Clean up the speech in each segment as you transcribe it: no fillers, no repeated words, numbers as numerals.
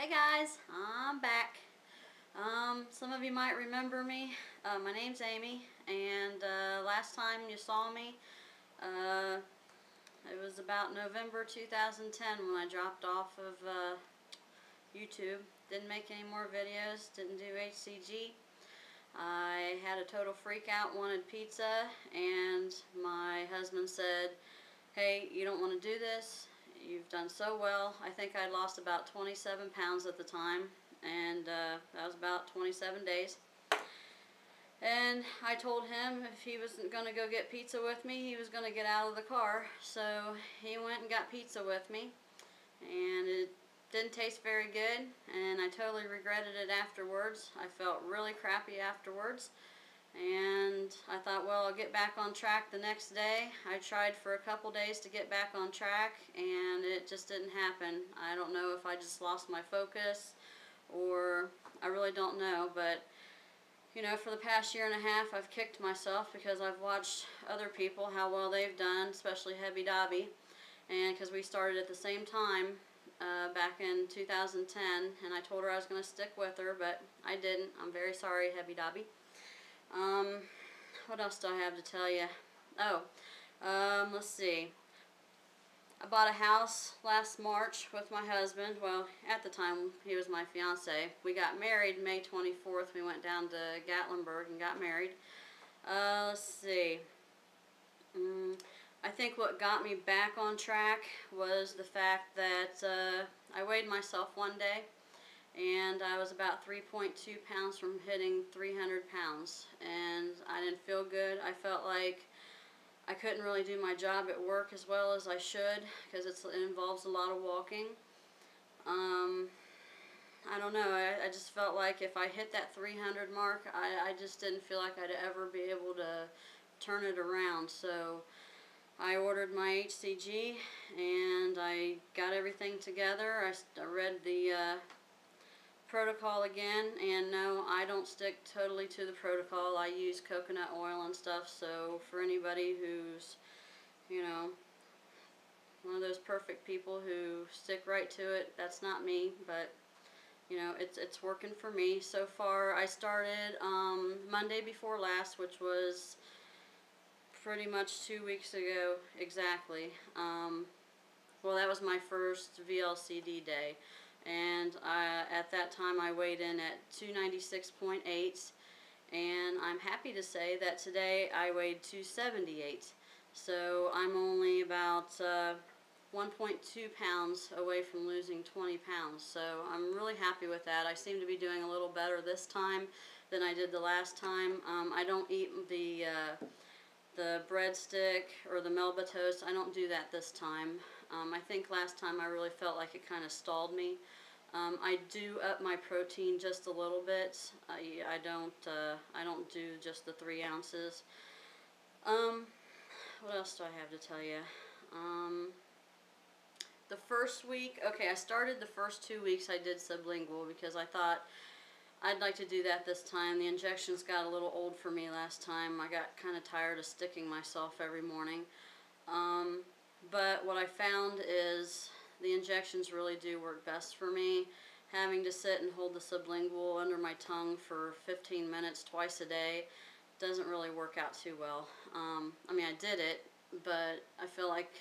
Hey guys, I'm back. Some of you might remember me. My name's Amy, and last time you saw me, it was about November 2010 when I dropped off of YouTube. Didn't make any more videos, didn't do HCG. I had a total freak out, wanted pizza, and my husband said, hey, you don't want to do this. You've done so well. I think I lost about 27 pounds at the time, and that was about 27 days. And I told him if he wasn't going to go get pizza with me, he was going to get out of the car. So he went and got pizza with me, and it didn't taste very good, and I totally regretted it afterwards. I felt really crappy afterwards. And I thought, well, I'll get back on track the next day. I tried for a couple days to get back on track, and it just didn't happen. I don't know if I just lost my focus, or I really don't know. But, you know, for the past year and a half, I've kicked myself because I've watched other people, how well they've done, especially Hebby Dobby. And because we started at the same time back in 2010, and I told her I was going to stick with her, but I didn't. I'm very sorry, Hebby Dobby. What else do I have to tell you? Oh, let's see. I bought a house last March with my husband. Well, at the time, he was my fiance. We got married May 24th. We went down to Gatlinburg and got married. Let's see. I think what got me back on track was the fact that I weighed myself one day, and I was about 3.2 pounds from hitting 300 pounds, and I didn't feel good. I felt like I couldn't really do my job at work as well as I should, because it involves a lot of walking. I don't know, I just felt like if I hit that 300 mark, I just didn't feel like I'd ever be able to turn it around. So I ordered my HCG, and I got everything together. I read the protocol again, and no, I don't stick totally to the protocol. I use coconut oil and stuff, so for anybody who's, you know, one of those perfect people who stick right to it, that's not me. But you know, it's working for me so far. I started Monday before last, which was pretty much 2 weeks ago exactly. Well, that was my first VLCD day. And at that time I weighed in at 296.8, and I'm happy to say that today I weighed 278. So I'm only about 1.2 pounds away from losing 20 pounds. So I'm really happy with that. I seem to be doing a little better this time than I did the last time. I don't eat the breadstick or the Melba toast. I don't do that this time. I think last time I really felt like it kind of stalled me. I do up my protein just a little bit. I don't do just the 3 ounces. What else do I have to tell you? The first week, okay, I started the first 2 weeks I did sublingual because I thought I'd like to do that this time. The injections got a little old for me last time. I got kind of tired of sticking myself every morning. But what I found is the injections really do work best for me. Having to sit and hold the sublingual under my tongue for 15 minutes twice a day doesn't really work out too well. I mean, I did it, but I feel like,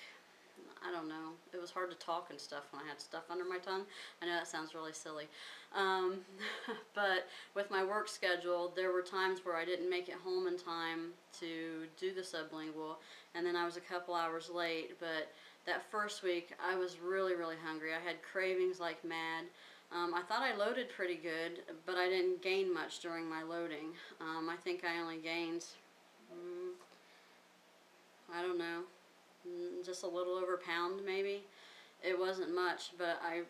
I don't know, it was hard to talk and stuff when I had stuff under my tongue. I know that sounds really silly. But with my work schedule, there were times where I didn't make it home in time to do the sublingual, and then I was a couple hours late. But that first week, I was really, really hungry. I had cravings like mad. I thought I loaded pretty good, but I didn't gain much during my loading. I think I only gained, I don't know, just a little over a pound maybe. It wasn't much, but I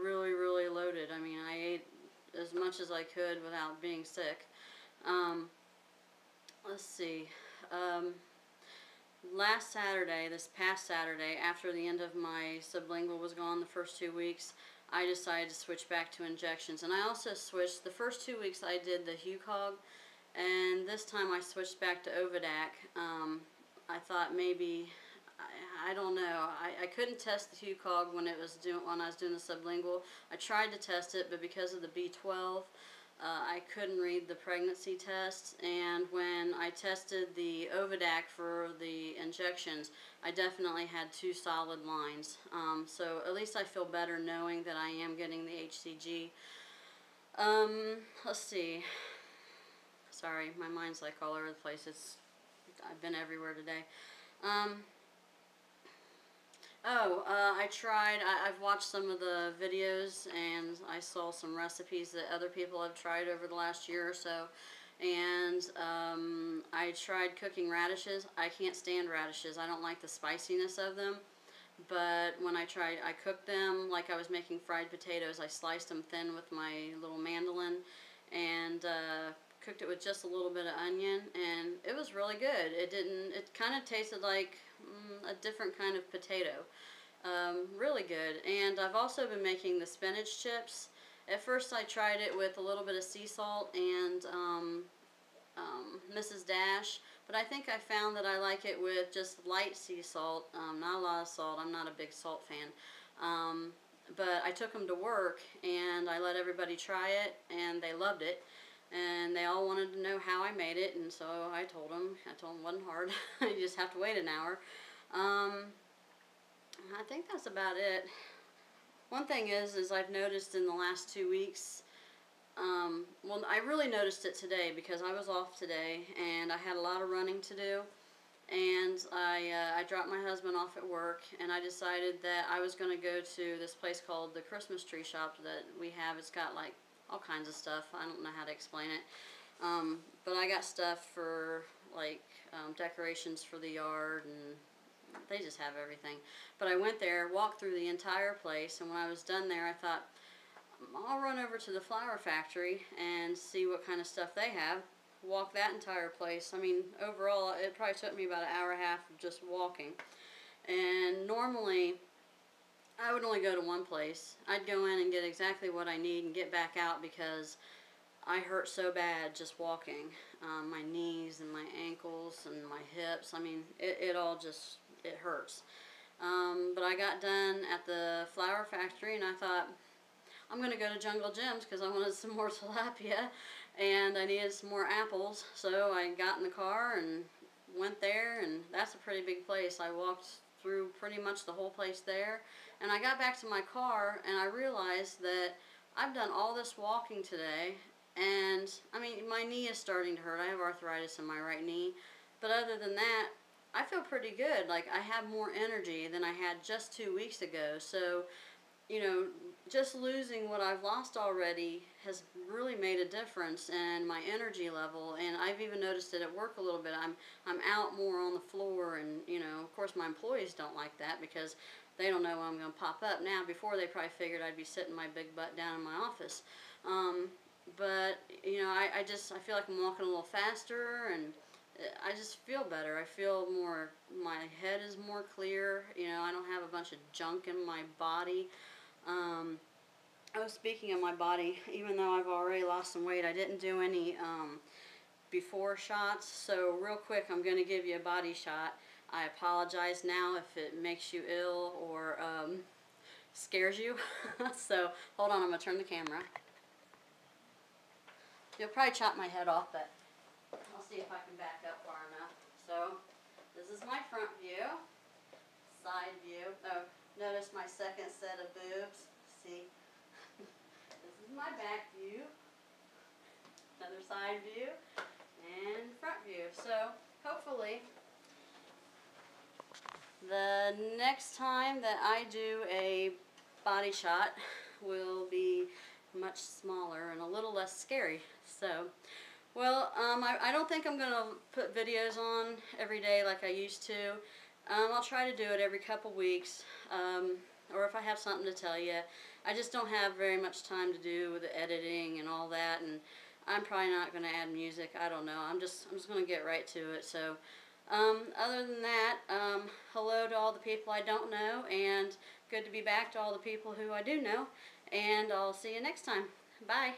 really, really loaded. I mean, I ate as much as I could without being sick. Let's see. Last Saturday, this past Saturday, after the end of my sublingual was gone the first 2 weeks, I decided to switch back to injections. And I also switched, the first 2 weeks I did the Hucog, and this time I switched back to Ovadac. I thought maybe I don't know. I couldn't test the HUCOG when I was doing the sublingual. I tried to test it, but because of the B12, I couldn't read the pregnancy test. And when I tested the Ovidac for the injections, I definitely had 2 solid lines. So at least I feel better knowing that I am getting the HCG. Let's see. Sorry, my mind's like all over the place. I've been everywhere today. I've watched some of the videos, and I saw some recipes that other people have tried over the last year or so. And I tried cooking radishes. I can't stand radishes. I don't like the spiciness of them. But when I cooked them like I was making fried potatoes. I sliced them thin with my little mandolin and cooked it with just a little bit of onion, and it was really good. It kind of tasted like a different kind of potato. Really good. And I've also been making the spinach chips. At first I tried it with a little bit of sea salt and Mrs. Dash, but I think I found that I like it with just light sea salt, not a lot of salt. I'm not a big salt fan. But I took them to work and I let everybody try it, and they loved it. And they all wanted to know how I made it, and so I told them it wasn't hard. You just have to wait an hour. I think that's about it. One thing is I've noticed in the last 2 weeks, well, I really noticed it today because I was off today and I had a lot of running to do. And I dropped my husband off at work, and I decided that I was going to go to this place called the Christmas Tree Shop that we have. It's got like all kinds of stuff. I don't know how to explain it. But I got stuff for like decorations for the yard, and they just have everything. But I went there, walked through the entire place, and when I was done there I thought, I'll run over to the flower factory and see what kind of stuff they have. Walk that entire place. I mean, overall it probably took me about an hour and a half of just walking. And normally I would only go to one place. I'd go in and get exactly what I need and get back out because I hurt so bad just walking. My knees and my ankles and my hips. I mean, it all just, it hurts. But I got done at the flower factory and I thought, I'm going to go to Jungle Jim's because I wanted some more tilapia and I needed some more apples. So I got in the car and went there, and that's a pretty big place. I walked through pretty much the whole place there, and I got back to my car and I realized that I've done all this walking today, and I mean, my knee is starting to hurt. I have arthritis in my right knee, but other than that, I feel pretty good. Like, I have more energy than I had just 2 weeks ago. So, you know, just losing what I've lost already has really made a difference in my energy level, and I've even noticed it at work a little bit. I'm out more on the floor, and you know, of course my employees don't like that because they don't know when I'm going to pop up. Now, before they probably figured I'd be sitting my big butt down in my office. But you know, I feel like I'm walking a little faster, and I just feel better. I feel more, my head is more clear. You know, I don't have a bunch of junk in my body. Speaking of my body, even though I've already lost some weight, I didn't do any before shots. So real quick, I'm going to give you a body shot. I apologize now if it makes you ill or scares you. So hold on, I'm going to turn the camera. You'll probably chop my head off, but I'll see if I can back up far enough. So this is my front view, side view. Oh, notice my second set of boobs. See? This is my back view, another side view, and front view. So hopefully the next time that I do a body shot will be much smaller and a little less scary. So, well, I don't think I'm going to put videos on every day like I used to. I'll try to do it every couple weeks, or if I have something to tell you. I just don't have very much time to do with the editing and all that, and I'm probably not going to add music. I don't know. I'm just going to get right to it. So, other than that, hello to all the people I don't know, and good to be back to all the people who I do know, and I'll see you next time. Bye.